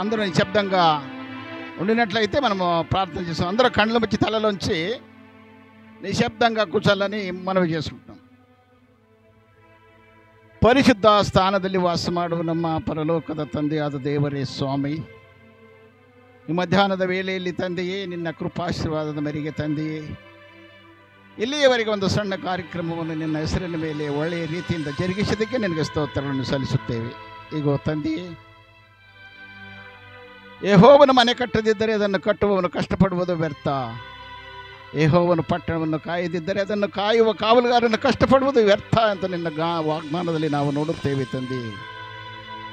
అందరూ నిశ్శబ్దంగా ఉండినట్లయితే మనము ప్రార్థన చేస్తాం. అందరూ కళ్ళ వచ్చి తలలోంచి నిశ్శబ్దంగా కూర్చోాలని మనవి చేసుకుంటాం. ಪರಿಶುದ್ಧ ಸ್ಥಾನದಲ್ಲಿ ವಾಸ ಮಾಡುವ ನಮ್ಮ ಪರಲೋಕದ ತಂದೆಯಾದ ದೇವರೇ ಸ್ವಾಮಿ, ಈ ಮಧ್ಯಾಹ್ನದ ವೇಳೆಯಲ್ಲಿ ತಂದೆಯೇ ನಿನ್ನ ಕೃಪಾಶೀರ್ವಾದದ ಮೇರೆಗೆ ತಂದೆಯೇ ಇಲ್ಲಿಯವರೆಗೆ ಒಂದು ಸಣ್ಣ ಕಾರ್ಯಕ್ರಮವನ್ನು ನಿನ್ನ ಹೆಸರಿನ ಮೇಲೆ ಒಳ್ಳೆಯ ರೀತಿಯಿಂದ ಜರುಗಿಸಿದ್ದಕ್ಕೆ ನಿನಗೆ ಸ್ತೋತ್ರಗಳನ್ನು ಸಲ್ಲಿಸುತ್ತೇವೆ. ಈಗ ತಂದೆಯೇ, ಯೆಹೋವನ ಮನೆ ಕಟ್ಟದಿದ್ದರೆ ಅದನ್ನು ಕಟ್ಟುವವನು ಕಷ್ಟಪಡುವುದು ವ್ಯರ್ಥ. ಯೆಹೋವನ ಪಟ್ಟಣವನ್ನು ಕಾಯದಿದ್ದರೆ ಅದನ್ನು ಕಾಯುವ ಕಾವಲುಗಾರನ್ನು ಕಷ್ಟಪಡುವುದು ವ್ಯರ್ಥ ಅಂತ ನಿನ್ನ ವಾಗ್ದಾನದಲ್ಲಿ ನಾವು ನೋಡುತ್ತೇವೆ ತಂದೆಯೇ.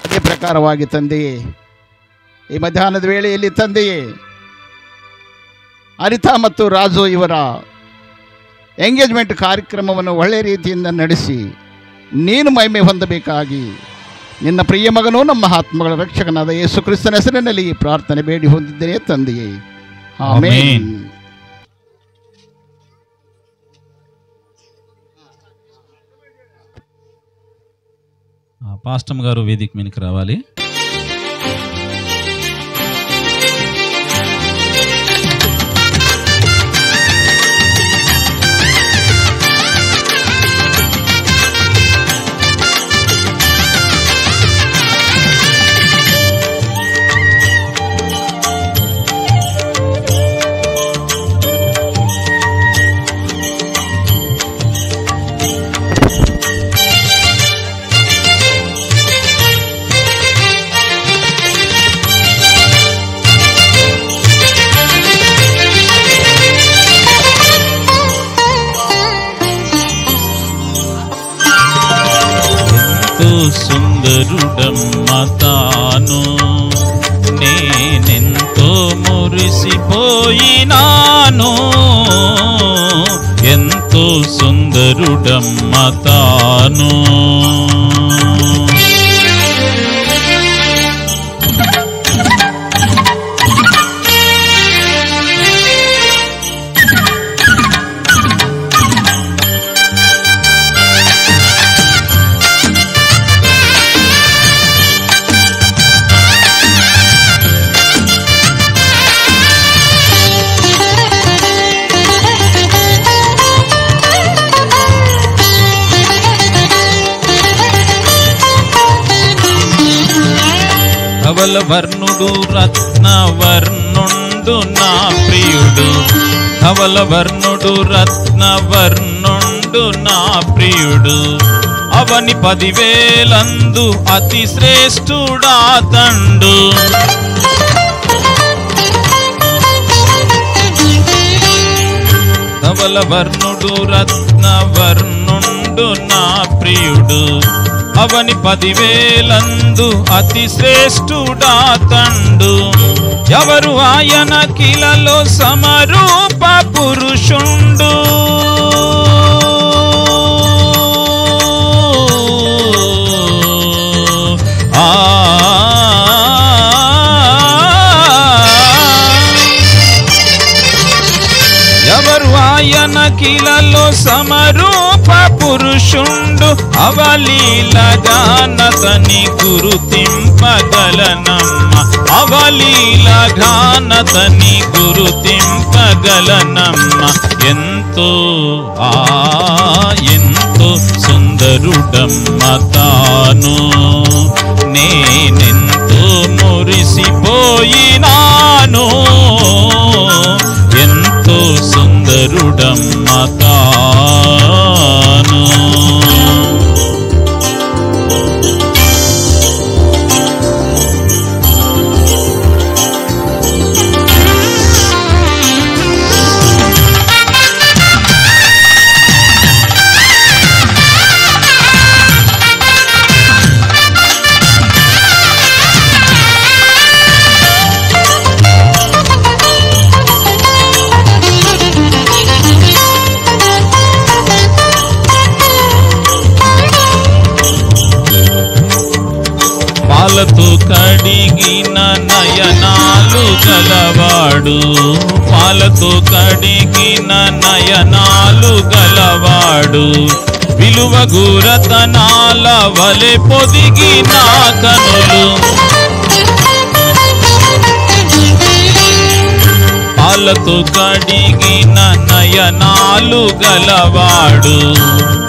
ಅದೇ ಪ್ರಕಾರವಾಗಿ ತಂದೆಯೇ, ಈ ಮಧ್ಯಾಹ್ನದ ವೇಳೆಯಲ್ಲಿ ತಂದೆಯೇ ಅರಿತಾ ಮತ್ತು ರಾಜು ಇವರ ಎಂಗೇಜ್ಮೆಂಟ್ ಕಾರ್ಯಕ್ರಮವನ್ನು ಒಳ್ಳೆಯ ರೀತಿಯಿಂದ ನಡೆಸಿ ನೀನು ಮಹಿಮೆ ಹೊಂದಬೇಕಾಗಿ ನಿನ್ನ ಪ್ರಿಯ ಮಗನೂ ನಮ್ಮ ಆತ್ಮಗಳ ರಕ್ಷಕನಾದ ಯೇಸು ಕ್ರಿಸ್ತನ ಹೆಸರಿನಲ್ಲಿ ಈ ಪ್ರಾರ್ಥನೆ ಬೇಡಿ ಹೊಂದಿದ್ದೇನೆ ತಂದೆಯೇ, ಆಮೆನ್. పాస్టమ్ గారు వేదిక మీదకి రావాలి. సుందరుడమ్మ తాను, నేనెంతో మురిసిపోయినాను. ఎంతో సుందరుడమ్మ తాను. ధవలవర్ణుడు రత్నవర్ణుండు నా ప్రియుడు, ధవలవర్ణుడు రత్నవర్ణుండు నా ప్రియుడు. అవని 10,000 అతి శ్రేష్ఠుడా తండు. ధవలవర్ణుడు రత్నవర్ణుండు నా ప్రియుడు. అవని 10,000 అతి శ్రేష్ఠుడా తండు. ఎవరు ఆయన కిలలో సమరూప పురుషుండు. ఎవరు ఆయన కిలలో సమరూప పురుషుండు. అవలీలగానతని గురుతింపగలనమ్మ, అవలీలగానతని గురుతింపగలనమ్మ. ఎంతో ఎంతో సుందరుడమ్మ తాను, నేనెంతో మురిసిపోయినాను. ఎంతో సుందరుడమ్మ తాను. పాలతో కడిగిన నయనాలు గలవాడు, పాలతో కడిగిన నయనాలు గలవాడు. విలువ గురతనాల వలె పొదిగిన కనులు, పాలతో కడిగిన నయనాలు గలవాడు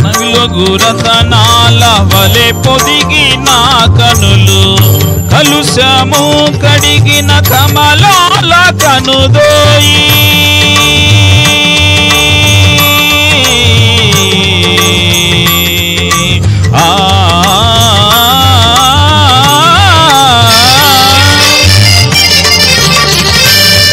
నలుగు రతనాల వలె పొదిగిన కనులు కలుషము కడిగిన కమలాల కనుదోయి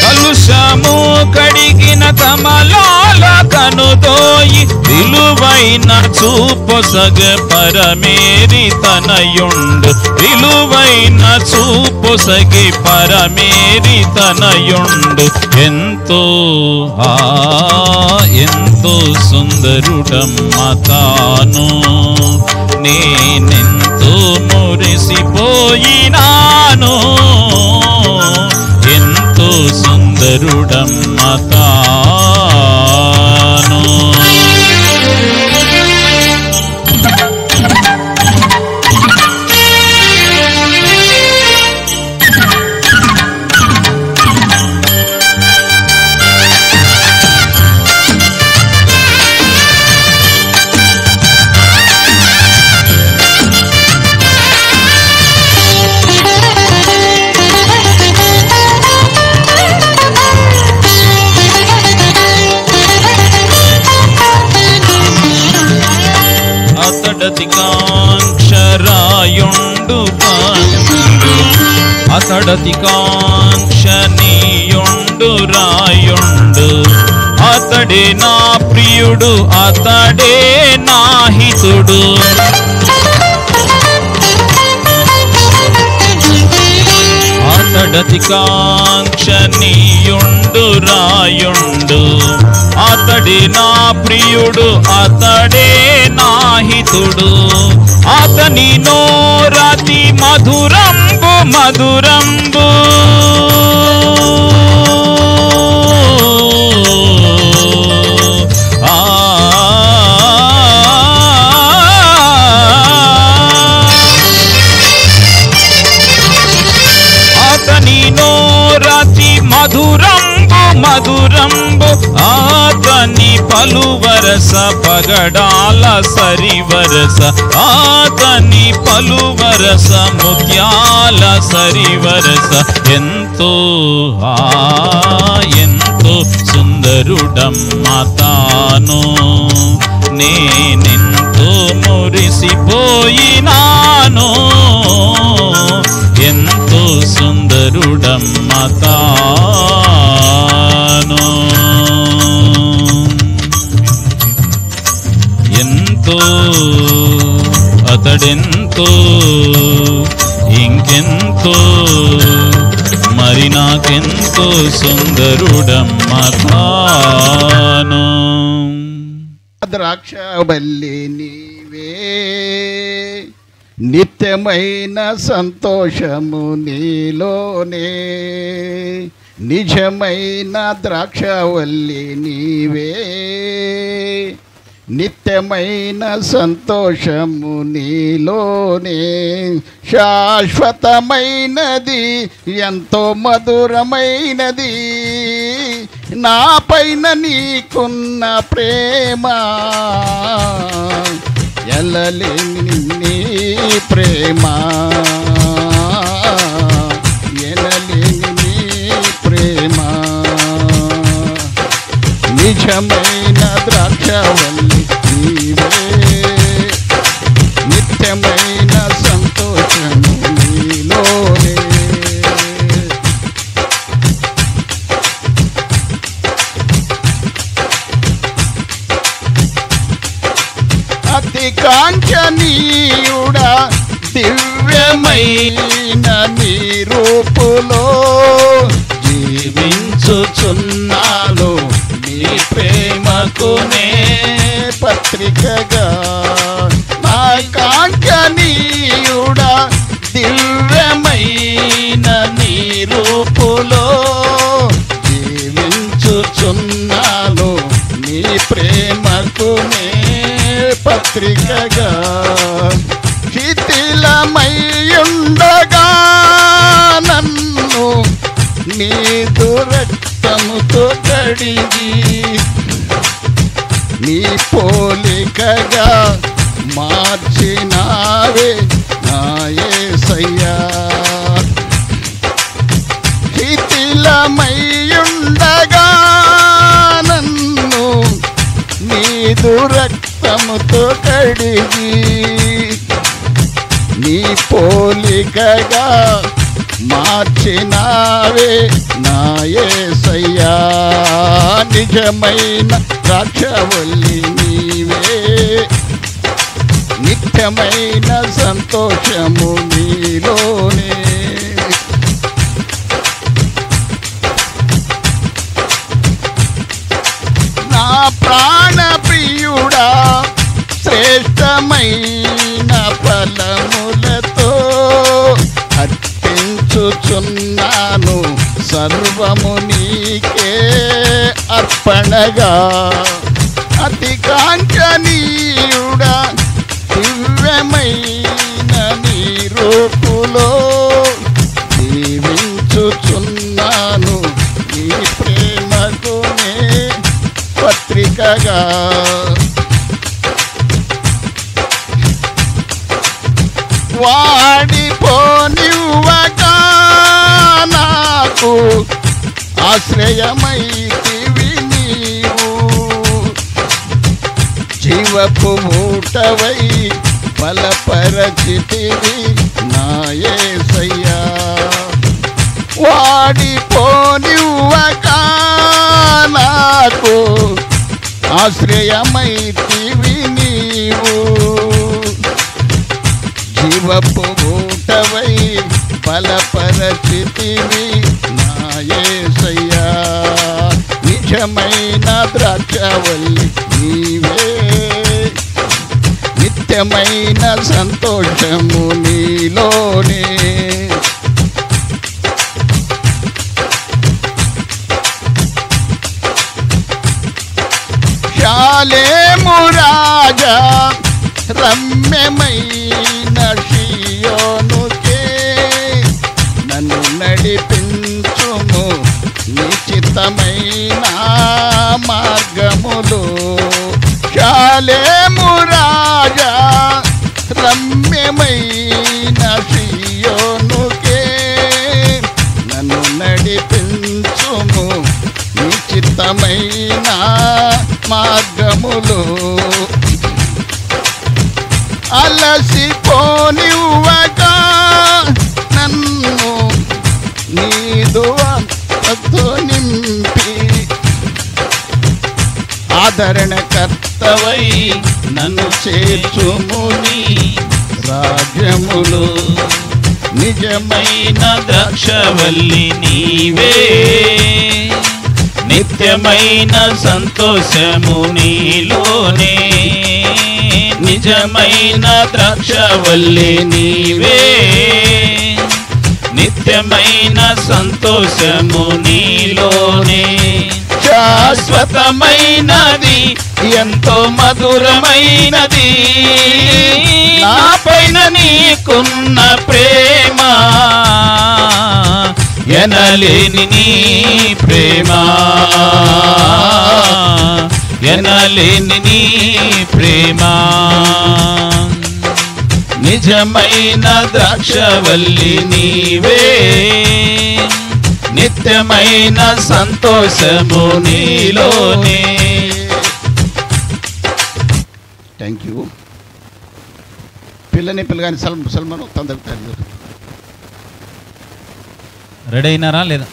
కలుషము కడిగిన కమలాల కనుదోయి విలువైన చూపొసగ పరమేరి తనయుండు విలువైన చూపొసగి పరమేరి తనయుండు ఎంతో ఎంతో సుందరుడమ్మ తాను నేనెంతో మురిసిపోయినాను ఎంతో సుందరుడమ్మ తాను అతడతి కాంక్షనీయుండు రాయుండు అతడే నా ప్రియుడు అతడే నా హితుడు అతడతి కాంక్షనీయుండు రాయుండు అతడే నా ప్రియుడు అతడే నా హితుడు అతని నోరతి మధురంబు మధురంబు అతని నోరతి మధురంబు మధురంబు ఆతని పలువరస పగడాల సరివరస ఆతని పలువరస ముత్యాల సరివరస ఎంతో ఎంతో సుందరుడమ్మ తాను నేనెంతో మురిసిపోయినాను ఎంతో సుందరుడమ్మ తాను ఎంతో అతడెంతో ఇంకెంతో మరి నాకెంతో సుందరుడమ్మ తాను ద్రాక్షవల్లి నీవే నిత్యమైన సంతోషము నీలోనే నిజమైన ద్రాక్షవల్లి నీవే నిత్యమైన సంతోషము నీలోనే శాశ్వతమైనది ఎంతో మధురమైనది నా పైన నీకున్న ప్రేమ ఎల్లలేని నీ ప్రేమ ఎల్లలేని నీ ప్రేమ నిజమైన ద్రాక్షవల్లి నీవే నిత్యమైన సంతోషము నీలోనే అతి కాంక్షణీయుడా దివ్యమైన నీ రూపులో జీవించుచున్నాను నీ ప్రేమకునే పత్రికగా నా కాంక్షణీయుడా దివ్యమైన నీ రూపులో జీవించుచున్నాను నీ ప్రేమకునే పత్రికగా శిథిలమయ్యుండగా నన్ను నీదు రక్త రక్తముతో కడిగి నీ పోలికగా మార్చినావే నా యేసయ్యా. శిథిలమయ్యుండగా నన్ను నీదు రక్తముతో కడిగి నీ పోలికగా మార్చినావే నా యేసయ్యా. నిజమైన ద్రాక్షవల్లి నీవే, నిత్యమైన సంతోషము నీలోనే. నా ప్రాణ ప్రియుడా శ్రేష్టమైన ఫలములతో అర్పించుచున్నాను సర్వము నీకే అర్పణగా. అతి కాంక్షణీయుడా దివ్యమైన నీ రూపులో జీవించుచున్నాను నీ ప్రేమకునే పత్రికగా. వాడిపోనివ్వక నాకు ఆశ్రయమైతివి నీవు, జీవపు ఊటవై బలపరచితివి నా యేసయ్యా. వాడిపోనివ్వక నాకు ఆశ్రయమైతివి నీవు, జీవపు ఊటవై బలపరచితివి నా యేసయ్యా. నిజమైన ద్రాక్షవల్లి నీవే, నిత్యమైన సంతోషము నీలోనే. శాలేము రాజా రమ్యమైన షియోనుకే నన్ను నడిపించుము నిశ్చితమైన మార్గములు. శాలేము రాజా రమ్యమైన షియోనుకే నన్ను నడిపించుము నిశ్చితమైన మార్గములు. అలసిపోనివ్వక నన్ను నీదు ఆత్మతో నింపి ఆదరణకర్తవై నన్ను చేర్చుము నీ రాజ్యములు. నిజమైన ద్రాక్షవల్లి నీవే, నిత్యమైన సంతోషము నీలోనే. నిజమైన ద్రాక్షవల్లి నీవే, నిత్యమైన సంతోషము నీలోనే. శాశ్వతమైనది ఎంతో మధురమైనది నా పైన నీకున్న ప్రేమ, ఎనలేని నీ ప్రేమ, ఎనలేని నీ ప్రేమ. నిజమైన ద్రాక్షవల్లి నీవే, నిత్యమైన సంతోషము నీలోనే. Thank you. పిల్లగాని సల్మాను తొందరగా రెడీ అయినారా లేదా?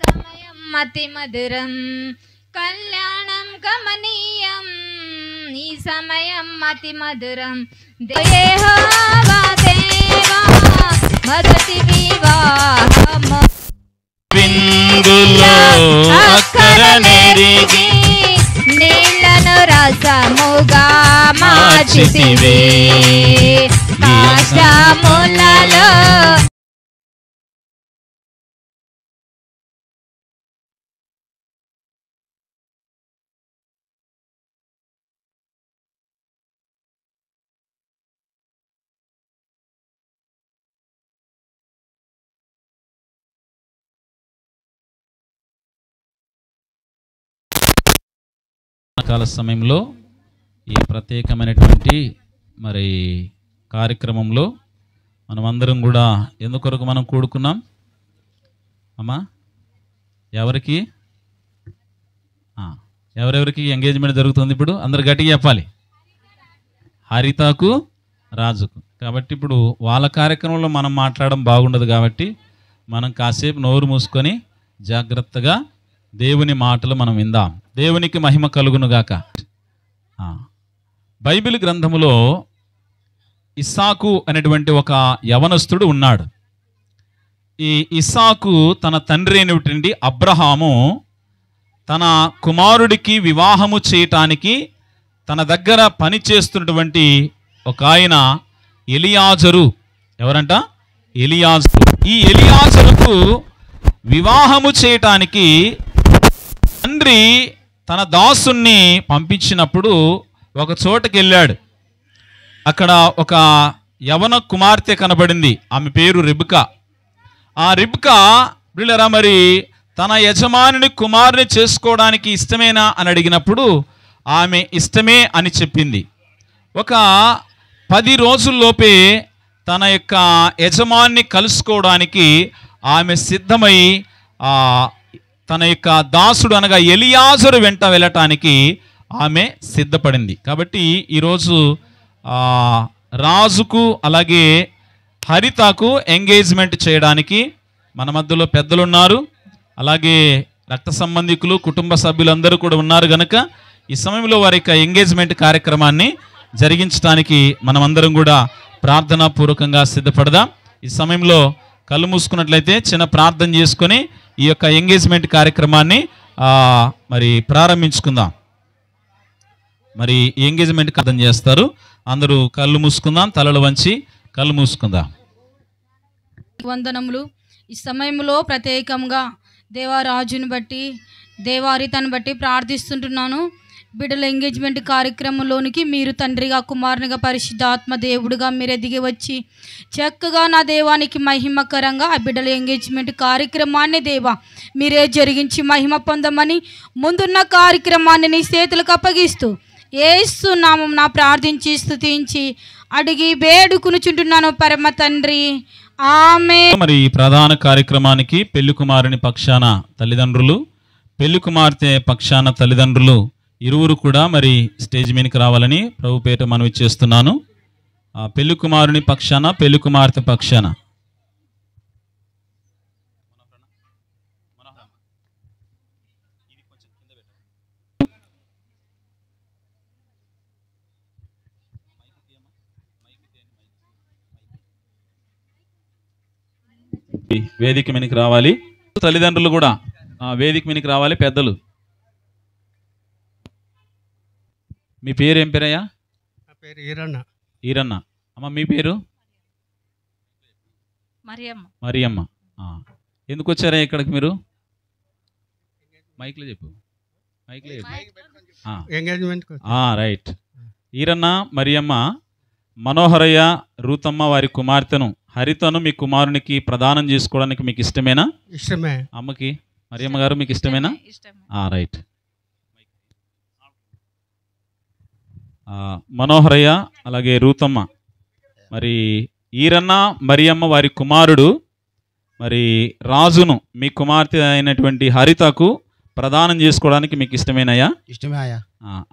సమయం మతి మధురం కళ్యాణం గమనీయం, ఈ సమయం మతి మధురం. యెహోవా దేవా మొదటి వివాహము విందులో అక్కరనెరిగి నీళ్లను రసముగా మార్చితివే. కాష్టములలో ఉదయకాల సమయంలో ఈ ప్రత్యేకమైనటువంటి మరి కార్యక్రమంలో మనమందరం కూడా ఎందుకొరకు మనం కూడుకున్నాం అమ్మా? ఎవరికి ఎవరెవరికి ఎంగేజ్మెంట్ జరుగుతుంది ఇప్పుడు? అందరు గట్టిగా చెప్పాలి. హరితకు, రాజుకు. కాబట్టి ఇప్పుడు వాళ్ళ కార్యక్రమంలో మనం మాట్లాడడం బాగుండదు కాబట్టి మనం కాసేపు నోరు మూసుకొని జాగ్రత్తగా దేవుని మాటలు మనం విందాం. దేవునికి మహిమ కలుగునుగాక. బైబిల్ గ్రంథములో ఇస్సాకు అనేటువంటి ఒక యవనస్తుడు ఉన్నాడు. ఈ ఇస్సాకు తన తండ్రి అయినటువంటి అబ్రహాము తన కుమారుడికి వివాహము చేయటానికి తన దగ్గర పని చేస్తున్నటువంటి ఒక ఆయన ఎలియాజరు. ఎవరంట? ఎలియాజరు. ఈ ఎలియాజరుకు వివాహము చేయటానికి తండ్రి తన దాసుని పంపించినప్పుడు ఒక చోటకి వెళ్ళాడు. అక్కడ ఒక యవన కుమార్తె కనబడింది. ఆమె పేరు రిబ్కా. ఆ రిబ్కా బిళ్ళరా మరి తన యజమానుని కుమారుని చేసుకోవడానికి ఇష్టమేనా అని అడిగినప్పుడు ఆమె ఇష్టమే అని చెప్పింది. ఒక 10 రోజుల్లోపే తన యొక్క యజమాన్ని కలుసుకోవడానికి ఆమె సిద్ధమై తన యొక్క దాసుడు అనగా ఎలియాజరు వెంట వెళ్ళటానికి ఆమె సిద్ధపడింది. కాబట్టి ఈరోజు రాజుకు అలాగే హరితకు ఎంగేజ్మెంట్ చేయడానికి మన మధ్యలో పెద్దలు ఉన్నారు, అలాగే రక్త సంబంధికులు కుటుంబ సభ్యులందరూ కూడా ఉన్నారు కనుక ఈ సమయంలో వారి యొక్క ఎంగేజ్మెంట్ కార్యక్రమాన్ని జరిగించడానికి మనమందరం కూడా ప్రార్థనాపూర్వకంగా సిద్ధపడదాం. ఈ సమయంలో కళ్ళు మూసుకున్నట్లయితే చిన్న ప్రార్థన చేసుకొని ఈ యొక్క ఎంగేజ్మెంట్ కార్యక్రమాన్ని మరి ప్రారంభించుకుందాం. మరి ఎంగేజ్మెంట్ ప్రార్థన చేస్తారు. అందరూ కళ్ళు మూసుకుందాం, తలలు వంచి కళ్ళు మూసుకుందాం. వందనములు. ఈ సమయంలో ప్రత్యేకంగా దేవారాజుని బట్టి దేవారితను బట్టి ప్రార్థిస్తుంటున్నాను. బిడ్డల ఎంగేజ్మెంట్ కార్యక్రమంలోనికి మీరు తండ్రిగా కుమారునిగా పరిశుద్ధాత్మ దేవుడుగా మీరు ఎదిగి వచ్చి చక్కగా నా దేవానికి మహిమకరంగా ఆ బిడ్డల ఎంగేజ్మెంట్ కార్యక్రమాన్ని దేవా మీరే జరిగించి మహిమ పొందమని ముందున్న కార్యక్రమాన్ని నీ చేతులకు అప్పగిస్తూ యేసు నామం నా ప్రార్థించి స్తుతించి అడిగి వేడుకునుచుంటున్నాను పరమ తండ్రి, ఆమేన్. మరి ఈ ప్రధాన కార్యక్రమానికి పెళ్లి కుమారుని పక్షాన తల్లిదండ్రులు, పెళ్లి కుమార్తె పక్షాన తల్లిదండ్రులు ఇరువురు కూడా మరి స్టేజ్ మీదకి రావాలని ప్రభు పేట మనవి చేస్తున్నాను. పెళ్లి కుమారుని పక్షాన పెళ్లి కుమార్తె పక్షాన వేదిక మీదకి రావాలి. తల్లిదండ్రులు కూడా వేదిక మీదకి రావాలి. పెద్దలు, మీ పేరు ఏం పేరయ్యా? నా పేరు ఈరన్న. ఈరన్న. అమ్మ మీ పేరు? మరియమ్మ. ఎందుకు వచ్చారా ఇక్కడికి మీరు? మైక్లో చెప్పు. మైక్లో చెప్పు. ఎంగేజ్మెంట్. రైట్. ఈరన్న, మరియమ్మ, మనోహరయ్య, రూతమ్మ వారి కుమార్తెను హరితను మీ కుమారునికి ప్రదానం చేసుకోవడానికి మీకు ఇష్టమేనా? ఇష్టమే. అమ్మకి మరియమ్మ గారు మీకు ఇష్టమేనా? రైట్. మనోహరయ్య అలాగే రూతమ్మ, మరి ఈరన్న మరియమ్మ వారి కుమారుడు మరి రాజును మీ కుమార్తె అయినటువంటి హరితకు ప్రదానం చేసుకోవడానికి మీకు ఇష్టమేనయ్యా? ఇష్టమే అయ్యా.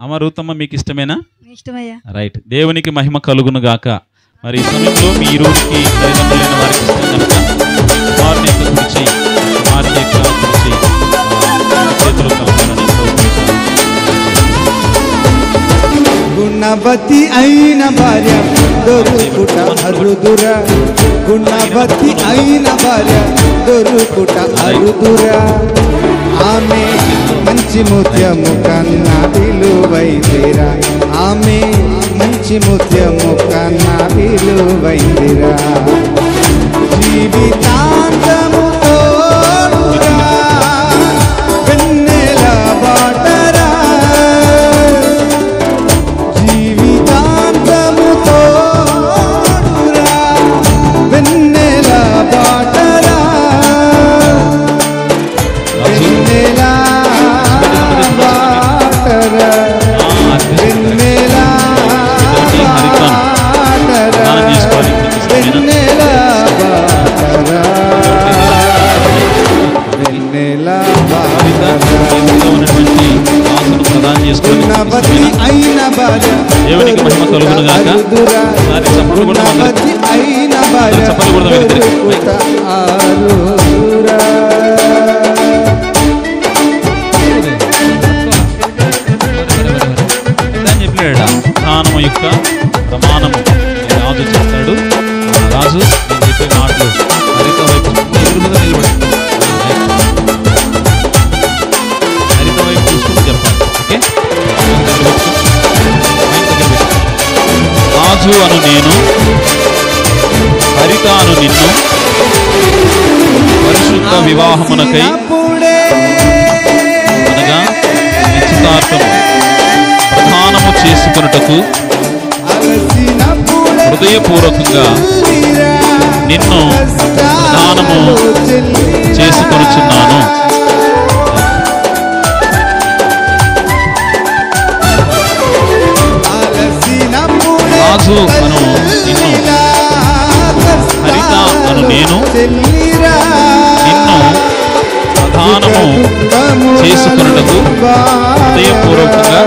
అమ్మ రూతమ్మ మీకు ఇష్టమేనా? ఇష్టమయ్యా. రైట్. దేవునికి మహిమ కలుగును గాక. మరి ఈ సమయంలో మీ ఇరువురికి తల్లిదండ్రులైన వారికి ఇష్టం కనుక కుమారుని యొక్క కుడి చేయి, కుమార్తె యొక్క కుడి చేయి చేతులు కలపాలని గుణవతి అయిన భార్య దొరుకుట అరుదురా, గుణవతి అయిన భార్య దొరుకుట అరుదురా, ఆమె మంచి ముత్యము కన్నా విలువైందిరా, ఆమె మంచి ముత్యము కన్నా విలువైందిరా, జీవితాంతము తోడురా వెన్నెల బాటరా, జీవితాంతము తోడురా వెన్నెల బాటరా, వెన్నెల బాటరా. కలుగును గాక. ఒకసారి చప్పట్లు కొడదాం అందరూ. చప్పట్లు కొడదాం వీళ్ళిద్దరికి. చెప్పలేడా ప్రధానము యొక్క ప్రమాణము రాజు చేస్తాడు. రాజు నేను చెప్పే మాటలు హరిత వైపు ఎదురు మీద నిలబడి హరిత వైపు చూసుకుని చెప్పాలి. ఓకే, రాజు అను నేను, హరిత అను నిన్ను పరిశుద్ధ వివాహమునకై అనగా నిశ్చితార్థము ప్రధానము చేసుకొనుటకు హృదయపూర్వకంగా నిన్ను ప్రధానము చేసుకొనుచున్నాను. రాజు అను నిన్ను, హరిత అను నేను నిన్ను ప్రధానము చేసుకొనుటకు హృదయపూర్వకంగా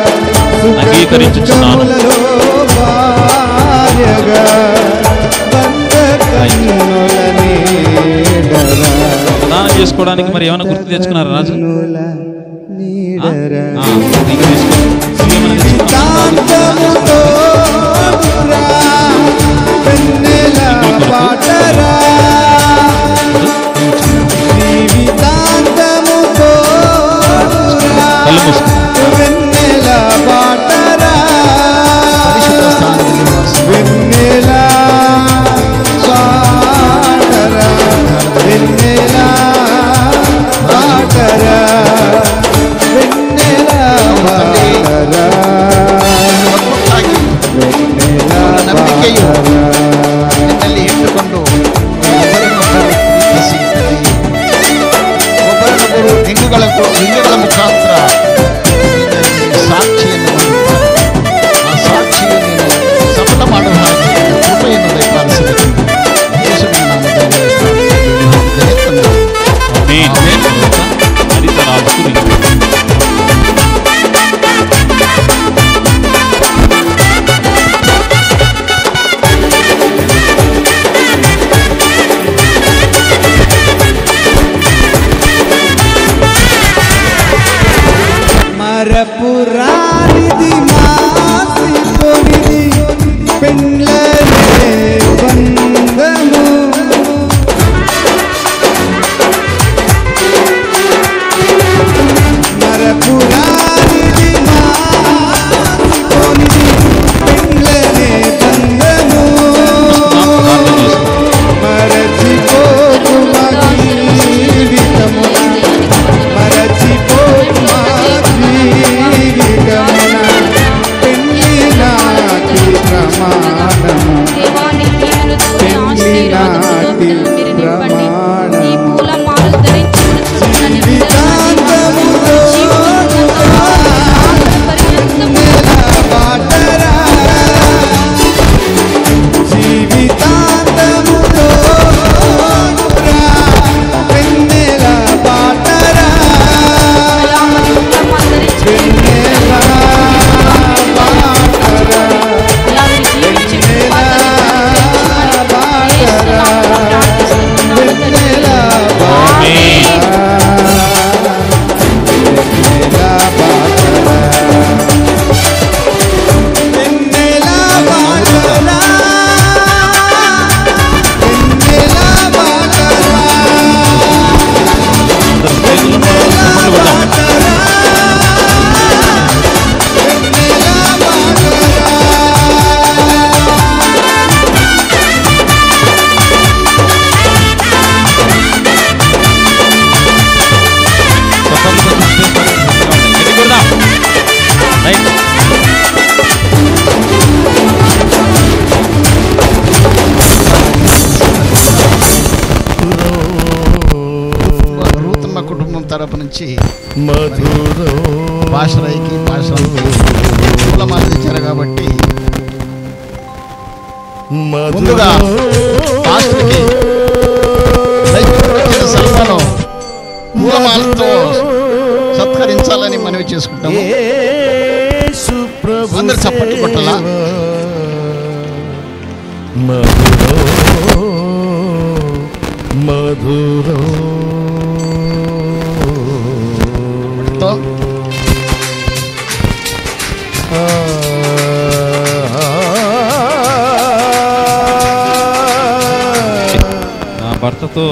అంగీకరించుచున్నాను. ప్రదానం చేసుకోవడానికి మరి ఏమైనా గుర్తు తెచ్చుకున్నారా రాజు? కళ్ళు మూసుకో. ನಂಬಿಕೆಯು ನಿನ್ನಲ್ಲಿ ಇಟ್ಟುಕೊಂಡು ಒಬ್ಬರನ್ನೊಬ್ಬರು ಲಿಂಗಗಳ ಮುಖಾಂತರ ಸಾಕ್ಷಿಯನ್ನು ಆ ಸಾಕ್ಷಿಯನ್ನು ನೀನು ಸಫಲ ಮಾಡುವ ಹಾಗೆ ಕೃಪೆಯನ್ನು ದಯಪಾಲಿಸಬೇಕು. ಯೇಸುವಿನ ನಾಮದಲ್ಲಿ మరపురానిది మాసిపోనిది పెండ్లనే బంధము మరపురానిది మాసిపోనిది పెండ్లనే బంధము మరచిపోకు మా జీవితమున మరచిపోకు మా తరపు నుంచి భాషరైకి పూలమాల తెచ్చారు కాబట్టి ముందుగా పాస్టర్కి సల్మాను పూలమాలతో సత్కరించాలని మనవి చేసుకుంటాము. అందరు చప్పట్లు కొట్టాలా? మధురో మధురో తో నా భర్తతో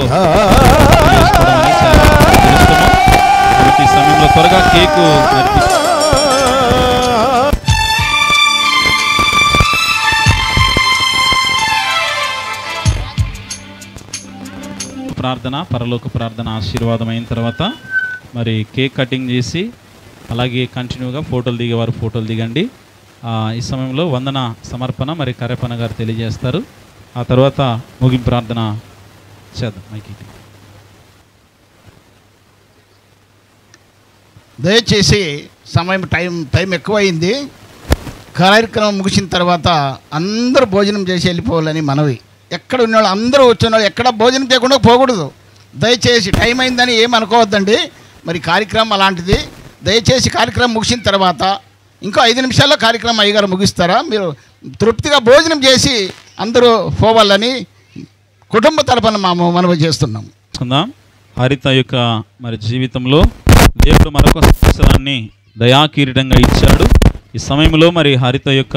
చేసుకోవడానికి చాలా అదృష్టము. కాబట్టి ఈ సమయంలో త్వరగా కేకు ప్రార్థన, పరలోక ప్రార్థన ఆశీర్వాదం అయిన తర్వాత మరి కేక్ కటింగ్ చేసి అలాగే కంటిన్యూగా ఫోటోలు దిగేవారు ఫోటోలు దిగండి. ఈ సమయంలో వందన సమర్పణ మరి కరెపన గారు తెలియజేస్తారు. ఆ తర్వాత ముగింపు ప్రార్థన చేద్దాం. మైకి దయచేసి సమయం టైం ఎక్కువైంది. కార్యక్రమం ముగిసిన తర్వాత అందరూ భోజనం చేసి వెళ్ళిపోవాలని మనవి. ఎక్కడ ఉన్నవాళ్ళు అందరూ వచ్చిన వాళ్ళు ఎక్కడ భోజనం చేయకుండా పోకూడదు. దయచేసి టైం అయిందని ఏమనుకోవద్దండి. మరి కార్యక్రమం అలాంటిది. దయచేసి కార్యక్రమం ముగిసిన తర్వాత ఇంకో 5 నిమిషాల్లో కార్యక్రమం అయ్యగారు ముగిస్తారా, మీరు తృప్తిగా భోజనం చేసి అందరూ పోవాలని కుటుంబ తరపున మనవి చేస్తున్నాం. హరిత యొక్క మరి జీవితంలో దేవుడు మరొక సంవత్సరాన్ని దయాకీరీటంగా ఇచ్చాడు. ఈ సమయంలో మరి హరిత యొక్క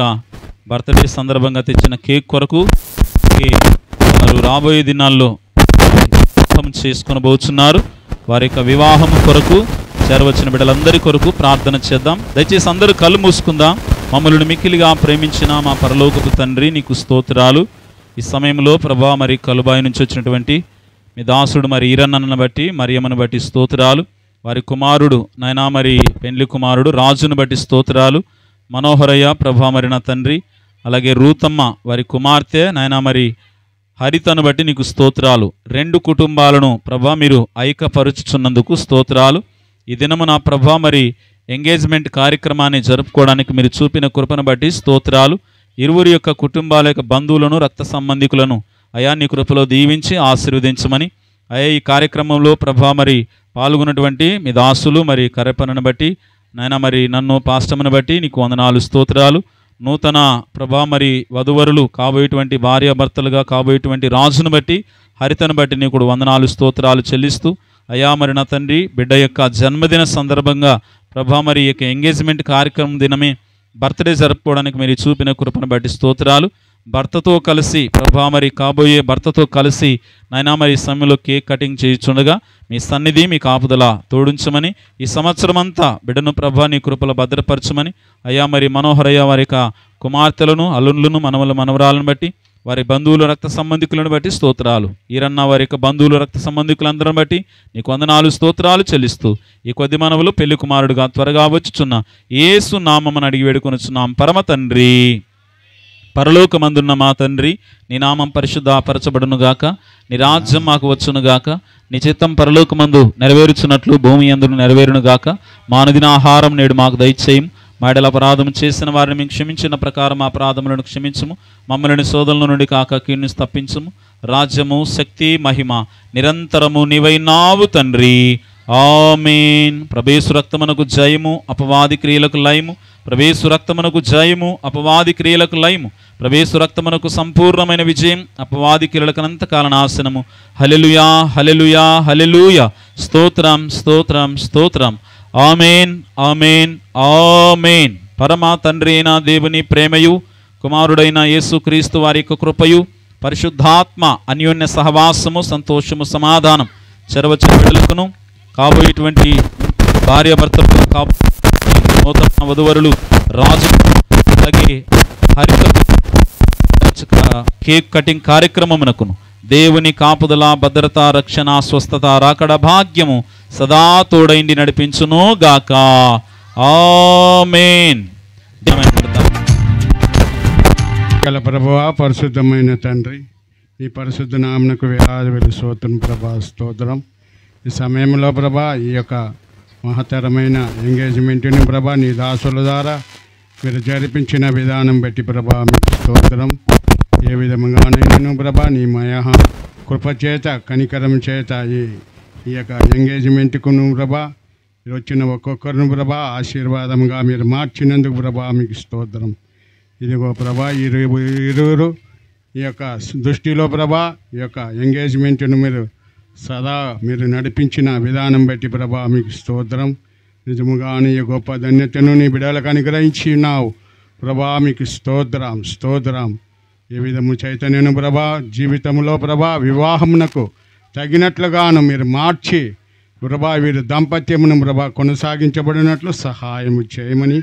బర్త్డే సందర్భంగా తెచ్చిన కేక్ కొరకు వారు రాబోయే దినాల్లో చేసుకొనబోతున్నారు. వారి యొక్క వివాహం కొరకు చేరవచ్చిన బిడ్డలందరి కొరకు ప్రార్థన చేద్దాం. దయచేసి అందరూ కళ్ళు మూసుకుందాం. మమ్మల్ని మిక్కిలిగా ప్రేమించిన మా పరలోకపు తండ్రి, నీకు స్తోత్రాలు. ఈ సమయంలో ప్రభా మరి కలుబాయి నుంచి వచ్చినటువంటి మీ దాసుడు మరి ఈరన్నను బట్టి మరియమ్మను బట్టి స్తోత్రాలు. వారి కుమారుడు నాయనా మరి పెండ్లి కుమారుడు రాజును బట్టి స్తోత్రాలు. మనోహరయ్య ప్రభా మరి నా తండ్రి, అలాగే రూతమ్మ వారి కుమార్తె నాయనా మరి హరితను బట్టి నీకు స్తోత్రాలు. 2 కుటుంబాలను ప్రభా మీరు ఐక్యపరుచుచున్నందుకు స్తోత్రాలు. ఈ దినము నా ప్రభా మరి ఎంగేజ్మెంట్ కార్యక్రమాన్ని జరుపుకోవడానికి మీరు చూపిన కృపను బట్టి స్తోత్రాలు. ఇరువురి యొక్క కుటుంబాల యొక్క బంధువులను రక్త సంబంధికులను అయా నీ కృపలో దీవించి ఆశీర్వదించమని, అయా ఈ కార్యక్రమంలో ప్రభా మరి పాల్గొన్నటువంటి మీ దాసులు మరి కరెపనను బట్టి నాయన మరి నన్ను పాస్టమును బట్టి నీకు వందనాలు స్తోత్రాలు. నూతన ప్రభా మరి వధువరులు కాబోయేటువంటి భార్యాభర్తలుగా కాబోయేటువంటి రాజును బట్టి హరితను బట్టి నీకు వందనాలు స్తోత్రాలు చెల్లిస్తూ, అయా మరి నా తండ్రి బిడ్డ యొక్క జన్మదిన సందర్భంగా ప్రభా మరి యొక్క ఎంగేజ్మెంట్ కార్యక్రమం దినమే బర్త్డే జరుపుకోవడానికి మీరు చూపిన కృపను బట్టి స్తోత్రాలు. భర్తతో కలిసి ప్రభా మరి కాబోయే భర్తతో కలిసి నాయనా మరి సమయంలో కేక్ కటింగ్ చేయించుండగా మీ సన్నిధి మీ కాపుదల తోడించమని, ఈ సంవత్సరం అంతా బిడ్డను ప్రభా నీ కృపలో భద్రపరచమని, అయ్యా మరి మనోహరయ్య వారి యొక్క కుమార్తెలను అల్లుళ్ళను మనవరాలను బట్టి వారి బంధువులు రక్త సంబంధికులను బట్టి స్తోత్రాలు. ఈరన్న వారి యొక్క బంధువులు రక్త సంబంధికులందరిని బట్టి నీకు వందనాలు స్తోత్రాలు చెల్లిస్తూ ఈ కొద్ది మనవులు పెళ్లి కుమారుడుగా త్వరగా వచ్చుచున్న యేసు నామమును అడిగి వేడుకొనుచున్నాం పరమ తండ్రి. పరలోకమందున్న మా తండ్రి, నీ నామం పరిశుద్ధపరచబడునుగాక, నీ రాజ్యం మాకు వచ్చునుగాక, నీ చిత్తం పరలోకమందు నెరవేరుచున్నట్లు భూమి యందును నెరవేరునుగాక. మా అనుదిన ఆహారం నేడు మాకు దయచేయం. మాడల అపరాధం చేసిన వారిని మేము క్షమించిన ప్రకారం మా అపరాధములను క్షమించుము. మమ్మల్ని శోధనల నుండి కాక కీడును తప్పించుము. రాజ్యము శక్తి మహిమ నిరంతరము నీవైనావు తండ్రి. ఆమేన్. ప్రభేసు రక్తమునకు జయము, అపవాది క్రియలకు లయము. ప్రభేసు రక్తమునకు జయము, అపవాది క్రియలకు లయము. ప్రభేసు రక్తమునకు సంపూర్ణమైన విజయం, అపవాది క్రియలకు అనంతకాల నాశనము. హల్లెలూయా, హల్లెలూయా, హల్లెలూయా. స్తోత్రం, స్తోత్రం, స్తోత్రం. ఆమేన్, ఆమేన్, ఆమేన్. పరమా తండ్రి అయిన దేవుని ప్రేమయు, కుమారుడైన యేసుక్రీస్తు వారి యొక్క కృపయు, పరిశుద్ధాత్మ అన్యోన్య సహవాసము, సంతోషము, సమాధానం చెరవచ్చిన బిడ్డలకును కాబోయేటువంటి భార్యాభర్తలకు నూతన వధువరులు రాజు అలాగే హరిత కేక్ కటింగ్ కార్యక్రమమునకును దేవుని కాపుదల, భద్రత, రక్షణ, స్వస్థత, రాకడ భాగ్యము సదా తోడైండి నడిపించును గాక. ఆమేన్. గల ప్రభువా, పరిశుద్ధమైన తండ్రి, ఈ పరిశుద్ధ నామమునకు వేలాది స్తోత్రం ప్రభా, స్తోత్రం. ఈ సమయంలో ప్రభా ఈ యొక్క మహత్తరమైన ఎంగేజ్మెంట్ని ప్రభా నీ దాసుల ద్వారా మీరు జరిపించిన విధానం బట్టి ప్రభా మీకు స్తోత్రం. ఏ విధముగానైనా ప్రభా నీ మయా కృపచేత కనికరం చేత ఈ యొక్క ఎంగేజ్మెంట్కును ప్రభా వచ్చిన ఒక్కొక్కరిని ప్రభా ఆశీర్వాదంగా మీరు మార్చినందుకు ప్రభా మీకు స్తోత్రం. ఇదిగో ప్రభా ఇరువురు ఈ యొక్క దృష్టిలో ప్రభా ఈ యొక్క ఎంగేజ్మెంట్ను మీరు సదా మీరు నడిపించిన విధానం బట్టి ప్రభా మీకు స్తోత్రం. నిజముగా నీ గొప్ప ధన్యతను నీ బిడ్డలకు అనుగ్రహించి ఉన్నావు ప్రభా, మీకు స్తోత్రం స్తోత్రం. ఏ విధము చైతన్యను ప్రభా జీవితంలో ప్రభా వివాహమునకు తగినట్లుగాను మీరు మార్చి ప్రభా వీరి దాంపత్యమును ప్రభా కొనసాగించబడినట్లు సహాయము చేయమని,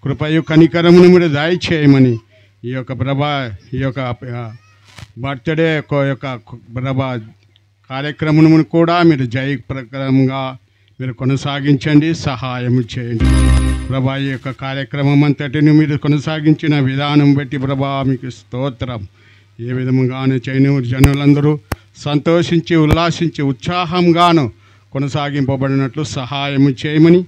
కృపయు కనికరమును మీరు దయచేయమని, ఈ యొక్క ప్రభా ఈ యొక్క బర్త్డే యొక్క ప్రభా కార్యక్రమమును కూడా మీరు జయప్రకంగా మీరు కొనసాగించండి, సహాయం చేయండి ప్రభా. ఈ యొక్క కార్యక్రమం అంతటిని మీరు కొనసాగించిన విధానం బట్టి ప్రభా మీకు స్తోత్రం. ఏ విధముగాను చేయను జనులందరూ సంతోషించి ఉల్లాసించి ఉత్సాహంగాను కొనసాగింపబడినట్లు సహాయము చేయమని,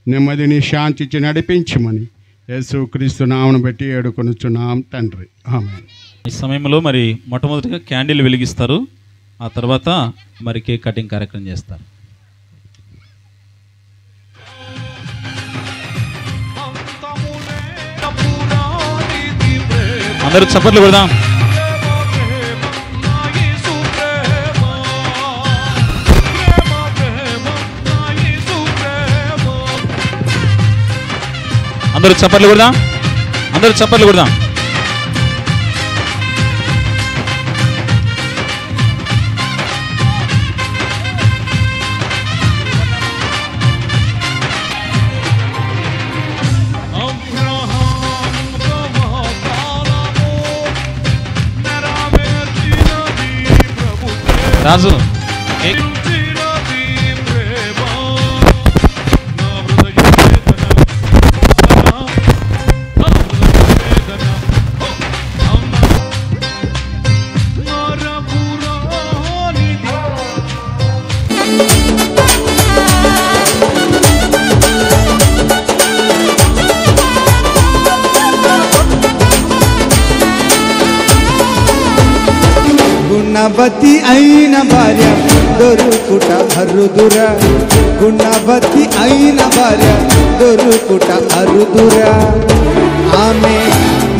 నెమ్మదిని శాంతించి నడిపించమని యేసుక్రీస్తు నామమును బట్టి వేడుకొనుచున్నాం తండ్రి, ఆమేన్. ఈ సమయంలో మరి మొట్టమొదటిగా క్యాండిల్ వెలిగిస్తారు, ఆ తర్వాత మరి కేక్ కటింగ్ కార్యక్రమం చేస్తారు. అందరూ చప్పట్లు కొడదాం. అందరూ చప్పట్లు కొడదాం. అందరూ చప్పట్లు కొడదాం. రాజు గుణవతి అయిన భార్య దొరుకుట అరుదురా, గుణవతి అయిన భార్య దొరుకుట అరుదురా. ఆమె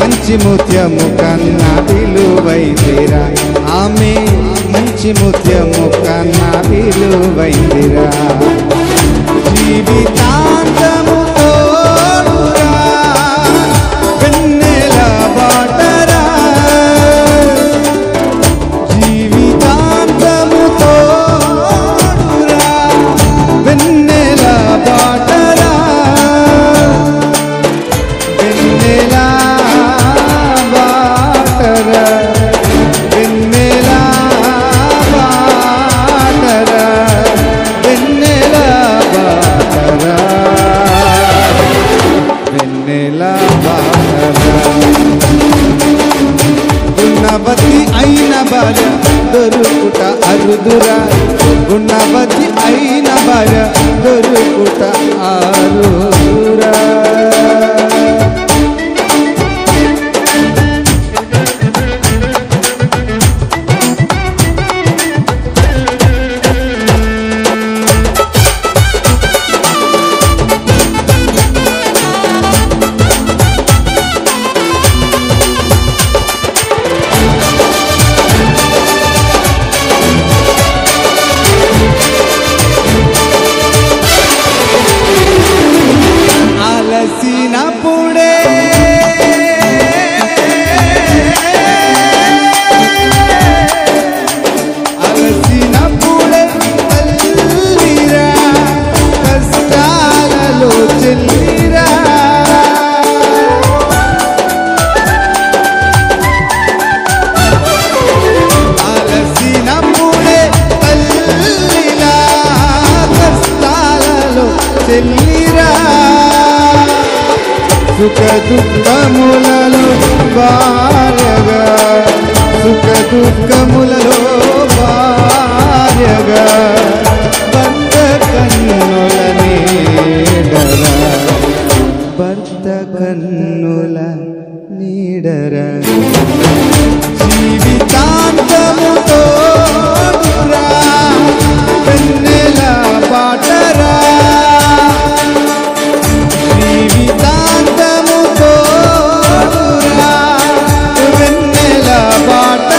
మంచి ముత్యము కన్నా విలువైందిరా, ఆమె మంచి ముత్యము కన్నా విలువైందిరా. జీవితాంతము తోడురా, వెన్నెల బాటరా, వెన్నెల బాటరా, వెన్నెల బాటరా, వెన్నెల బాటరా, వెన్నెల బాటరా, వెన్నెల బాటరా. గుణవతి అయిన భార్య దొరుకుట అరుదురా, గుణవతి అయిన భార్య దొరుకుట అరుదురా. అలసినప్పుడే అలసినప్పుడే తల్లిరా, కష్టాలలో చెల్లిరా. అలసినప్పుడే తల్లిరా, కష్టాలలో చెల్లిరా. సుఖ దుఃఖములలో భార్యగా, సుఖ దుఃఖములలో భార్యగా, భర్త కన్నుల నీడరా, భర్త కన్నుల నీడరా. జీవితాంతము తోడురా, వెన్నెల బాటరా, జీవితాంతము తోడురా, వెన్నెల బాట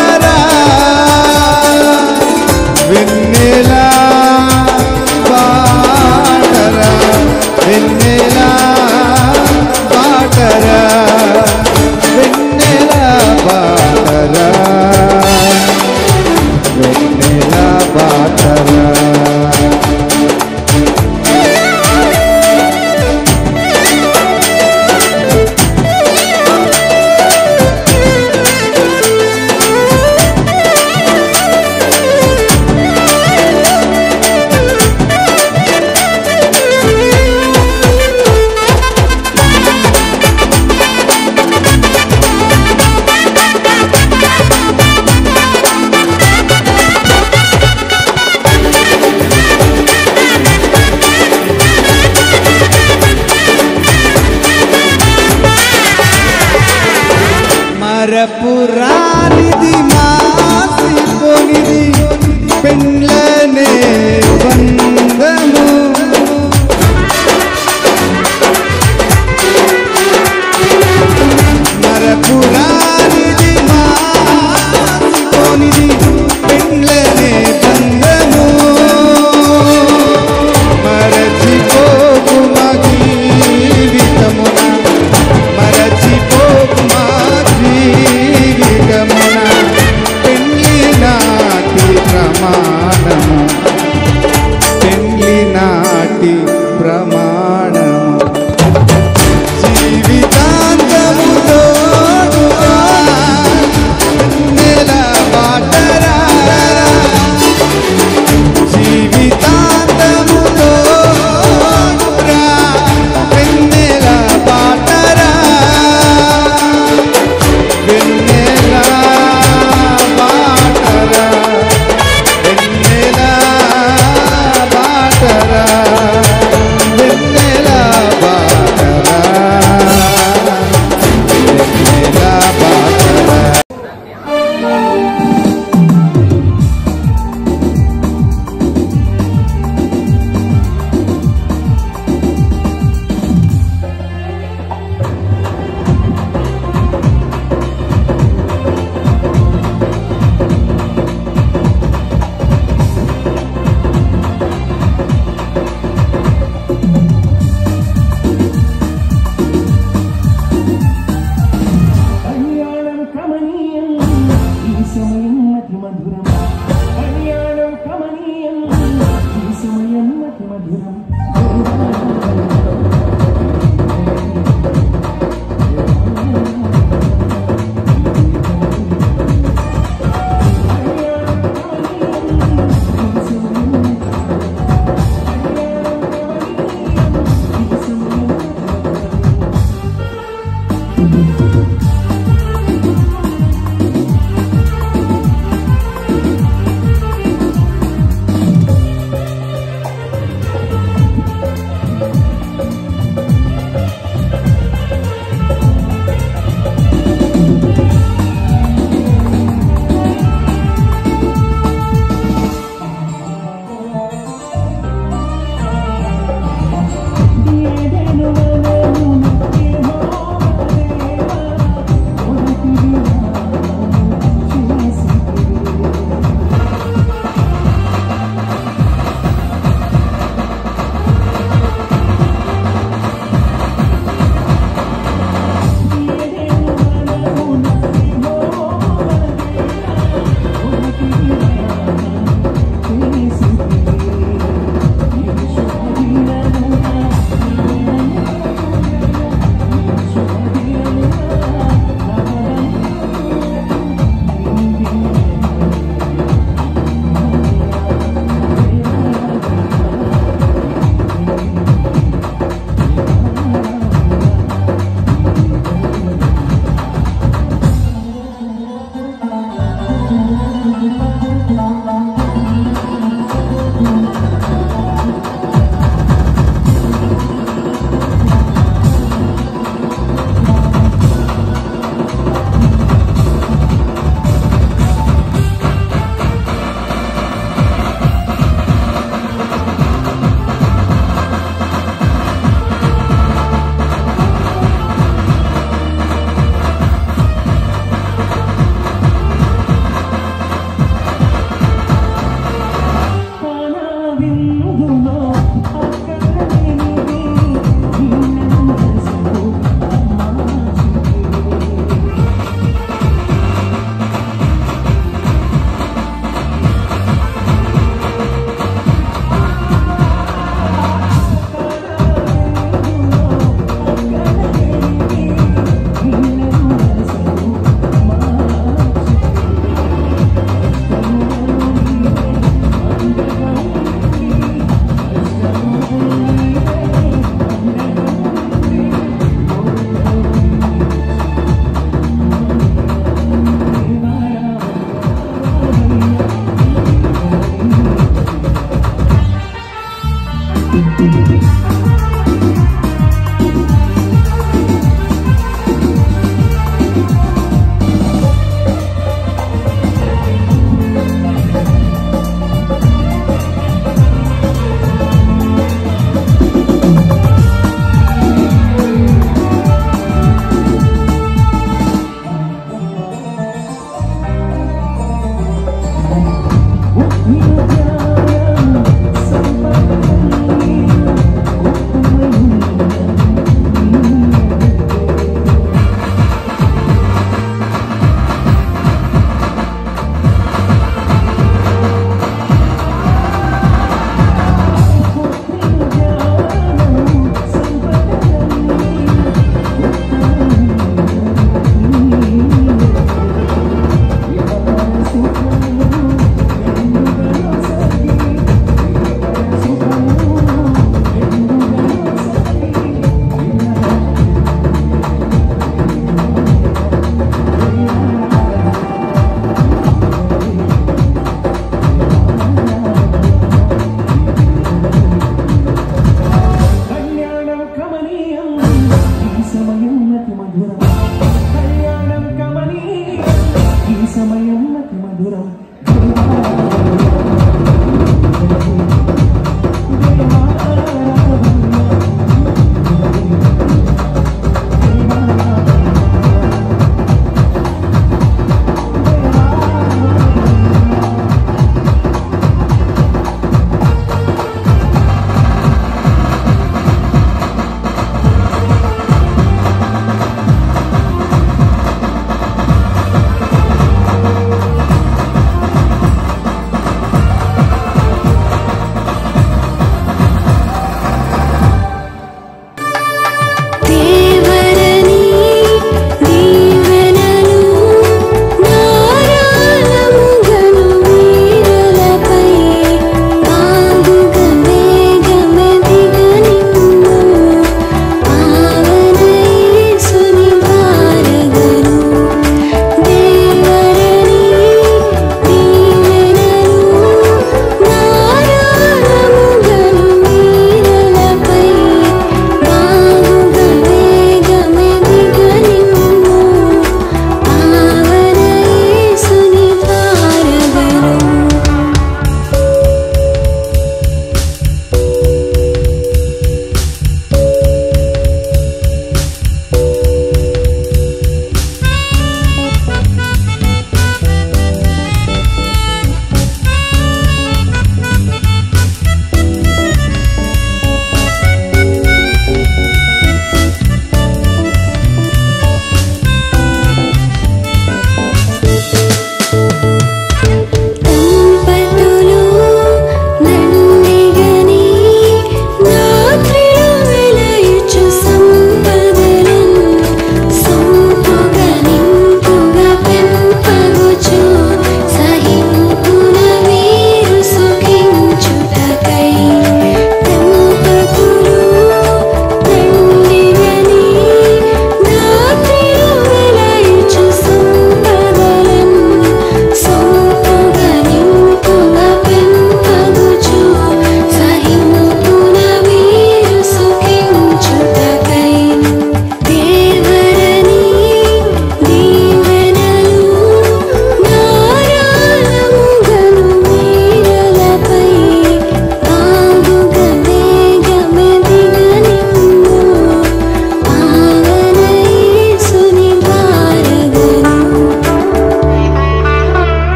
మరపురానిది మాసిపోనిది పెండ్లనే బంధము మరపురానిది మాసిపోనిది పెండ్లనే బంధము మరచిపోకు మా జీవితమున మరచిపోకు మా జీవితమున పెళ్లి నాటి ప్రమాణము పెళ్లి నాటి ప్రమాణము జీవితాంతము తోడుగా వెన్నెల బాటరా జీవితాంతము తోడుగా వెన్నెల బాటరా వెన్నెల బాటరా వెన్నెల బాటరా వెన్నెల బాటరా వెన్నెల బాటరా కళ్యాణం కమనీయం ఈ సమయం అతి మధురం కళ్యాణం కమనీయం ఈ సమయం అతి మధురం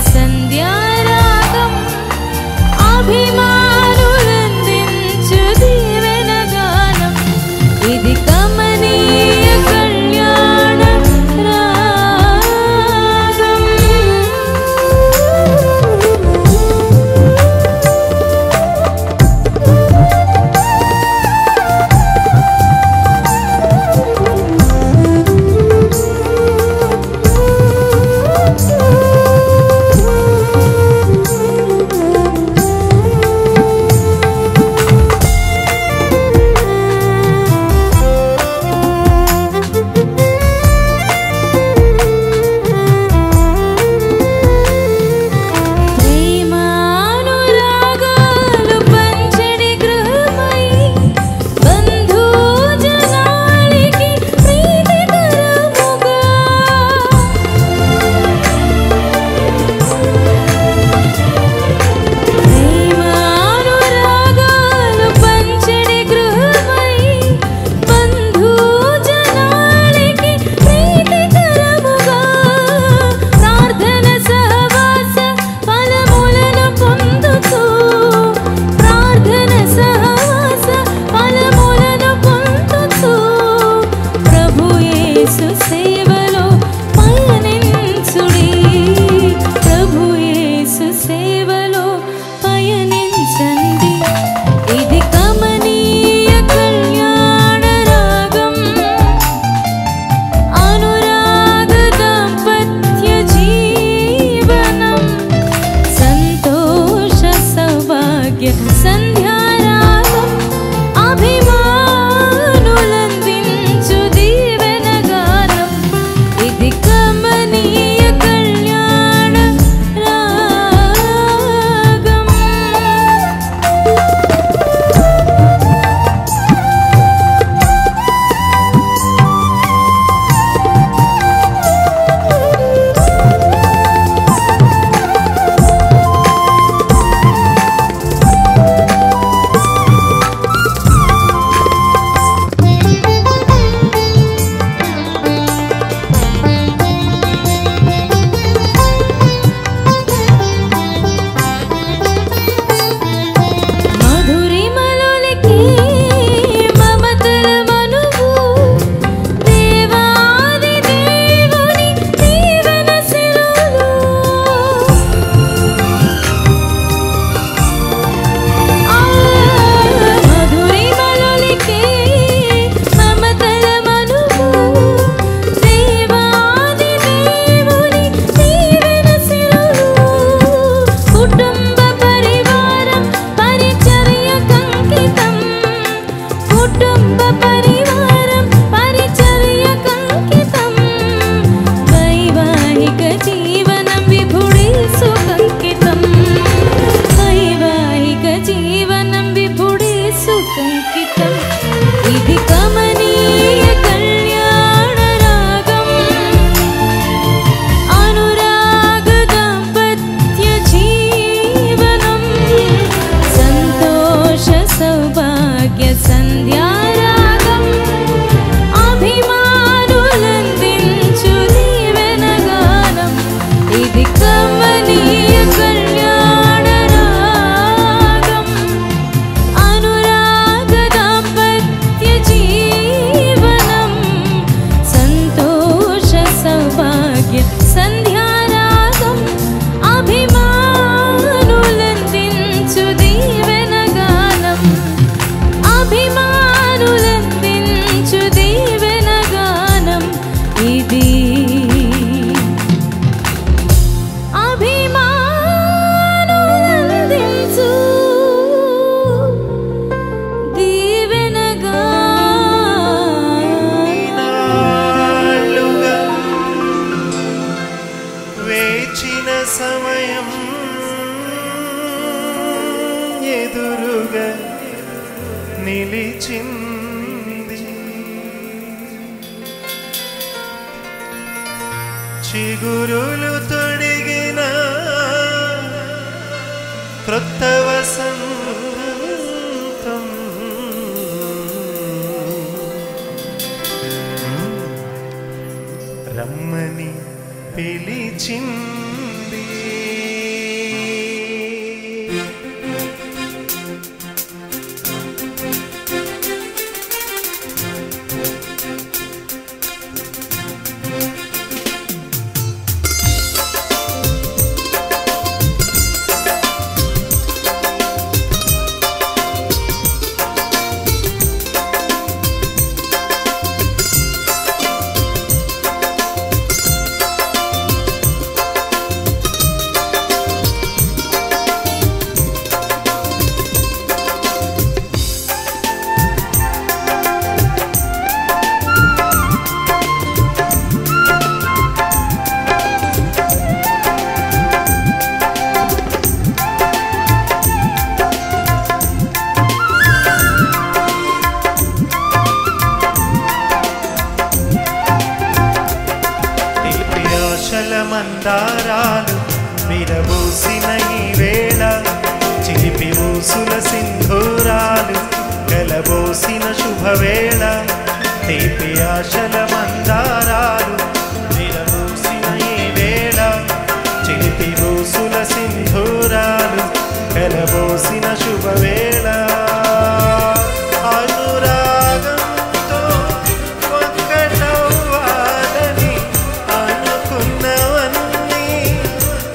సంధ్యారాగం అభిమానులందించు దీవెన గానం ఇది కమనీయ కళ్యాణ రాగం ప్రేమానురాగాలు పంచడి గృహమై బంధుజనాళికి ప్రీతికరముగా ప్రేమానురాగాలు పంచడి గృహమై బంధుజనాళికి ప్రీతికరముగా ప్రార్థన సహవాస ఫలములను పొందుతూ ప్రార్థన సహవాస ఫలములను పొందుతూ ప్రభు యేసు సేవలో పయనించుడి ప్రభు యేసు సేవలో పయనించండి ఇది కమనీయ కళ్యాణ రాగం అనురాగ దాంపత్య జీవనం సంతోష సౌభాగ్య సంధ్యారాగం అభిమానులందించు దీవెన గానం ఇది కమనీయ కళ్యాణ రాగం మధురిమలులికి మమతల మనువు దేవాది దేవుని దీవెన శిలువలో మధురిమలులికి మమతల మనువు దేవాది దేవుని దీవెన శిలువలో కుటుంబ పరివారం పరిచర్య కంకితం కుటుంబ పరివారం పరిచర్య కంకితం వైవాహిక జీవనం విభుడి సుకంకితం వైవాహిక జీవనం విభుడి సుకంకితం ఇది కమనీయ కళ్యాణ రాగం అనురాగ దాంపత్య జీవనం సంతోష సౌభాగ్య సంధ్యారాగం అభిమానులందించు దీవెన గానం ఇది కమనీయ కళ్యాణ రాగం అనురాగ దాంపత్య జీవనం సంతోష సౌభాగ్య సంధ్యారాగం అభిమానులందించు దీవెన గానం అభిమానులందించు దీవెన గానం ఇది అభిమానులందించు దీవెన నాళ్ళుగా వేచిన సమయం ఎదురుగా నిలిచింది చిగురులు తొడిగిన క్రొత్త వసంతం రమ్మని పిలిచింది విరబూసిన ఈ వేళ చిలిపి ఊసుల సింధూరాలు కలబోసిన శుభవేళ తీపి ఆశల మందారాలు విరబూసిన ఈ వేళ చిలిపి ఊసుల సింధూరాలు కలబోసిన శుభవేళ అనురాగంతో ఒక్కటవ్వాలని అనుకున్నవన్నీ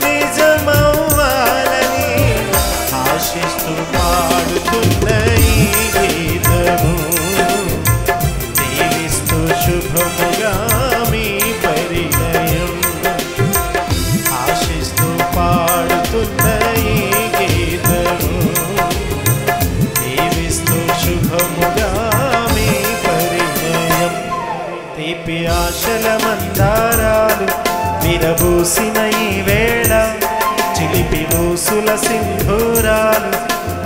నిజమవ్వాలని ఆశిస్తూ పాడుతున్న ఈ గీతము దీవిస్తూ శుభముగా మీ పరిణయం ఆశిస్తూ పాడుతున్న ఈ గీతము దీవిస్తూ శుభముగా మీ పరిణయం తీపి ఆశల మందారాలు విరబూసిన ఈ వేళ చిలిపి ఊసుల సింధూరాలు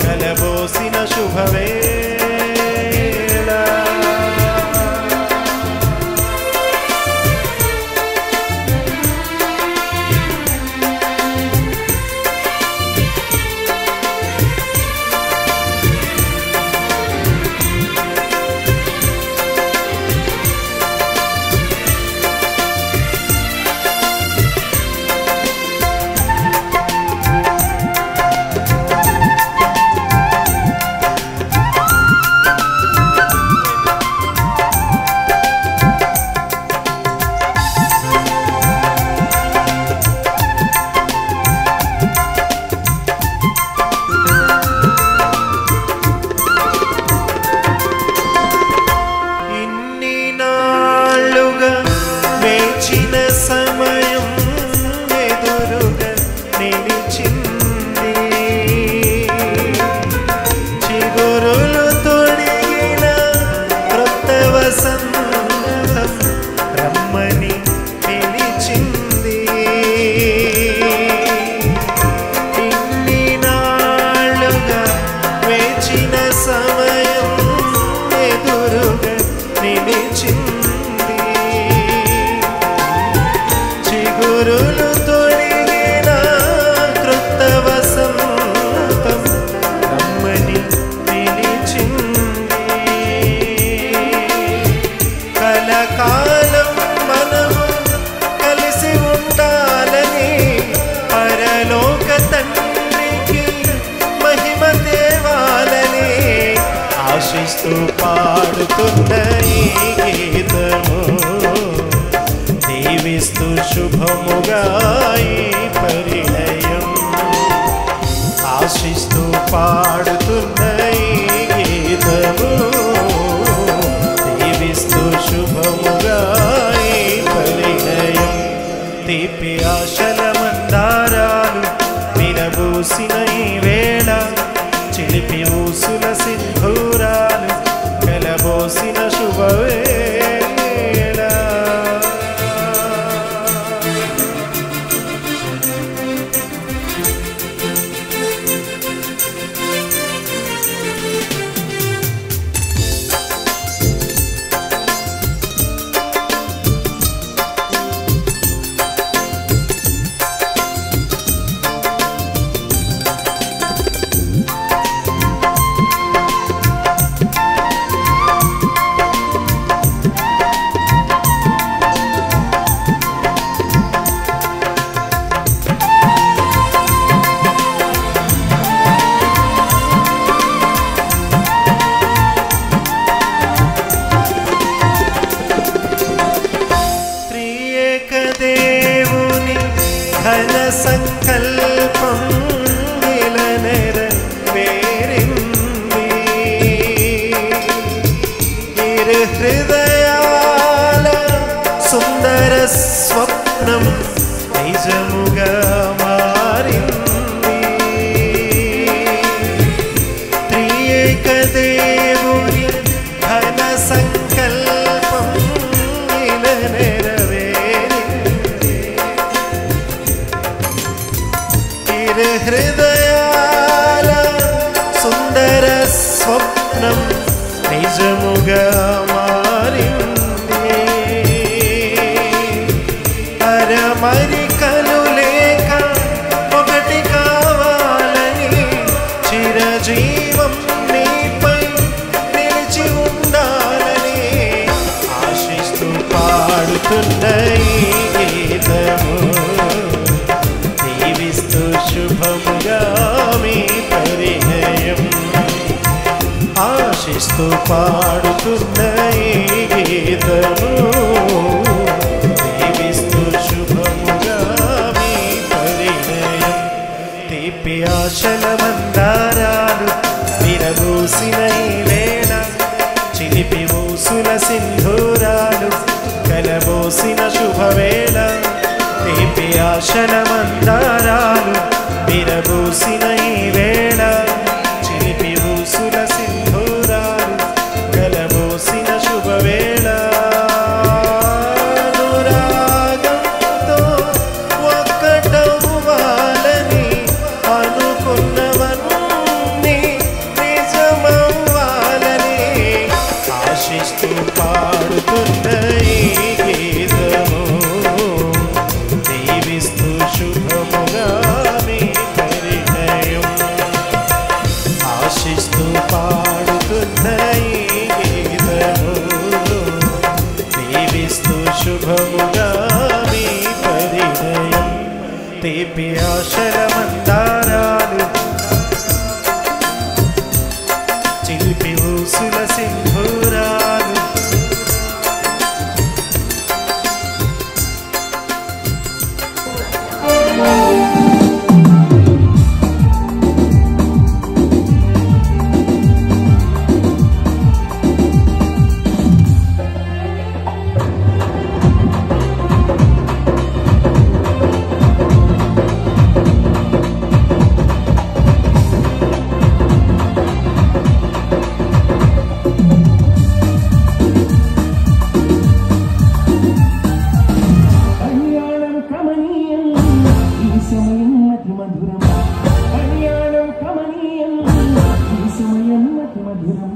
కలబోసిన శుభవేళ ఆశిస్తూ పాడుతున్న ఈ గీతము దీవిస్తూ శుభముగా ఈ పరిణయం ఆశిస్తూ పాడుతున్న ఈ గీతము దీవిస్తూ శుభముగా ఈ పరిణయం తీపి ఆశల మందారాలు విరబూసిన ఈ వేళ చిలిపి ఊసుల సింధూరాలు కలబోసిన శుభవేళ సంకల్పం నెరవేరింది ఇరు హృదయాల సుందర స్వప్నం నిజముగా మారింది త్రియేక దేవుని ఘన సంకల్పం హృదయాల సుందర స్వప్నం నిజముగా మారింది అరమరికలు లేక ఆశిస్తూ పాడుతున్న ఈ గీతము దీవిస్తూ శుభముగా మీ పరిణయం. తీపి ఆశల మందారాలు విరబూసిన ఈ వేళ, చిలిపి ఊసుల సింధూరాలు కలబోసిన శుభవేళ. తీపి ఆశల మందారాలు విరబూసిన ఈ వేళ, చిలిపి ఊసుల సింధూరాలు కలబోసిన శుభవేళ. అనురాగంతో ఒక్కటవ్వాలని అనుకున్నవన్నీ నిజమవ్వాలని ఆశిస్తూ పాడుతున్న ఈ గీతము దీవిస్తూ శుభముగా మీ పరిణయం. ఆశిస్తూ పాడుతున్న ఈ గీతము దీవిస్తూ శుభముగా మీ పరిణయం. తీపి ఆశల మందారాలు చిలిపి ఊసుల సింధూరాలు కళ్యాణం కమనీయం ఈ సమయం అతి మధురం. కళ్యాణం కమనీయం ఈ సమయం అతి మధురం.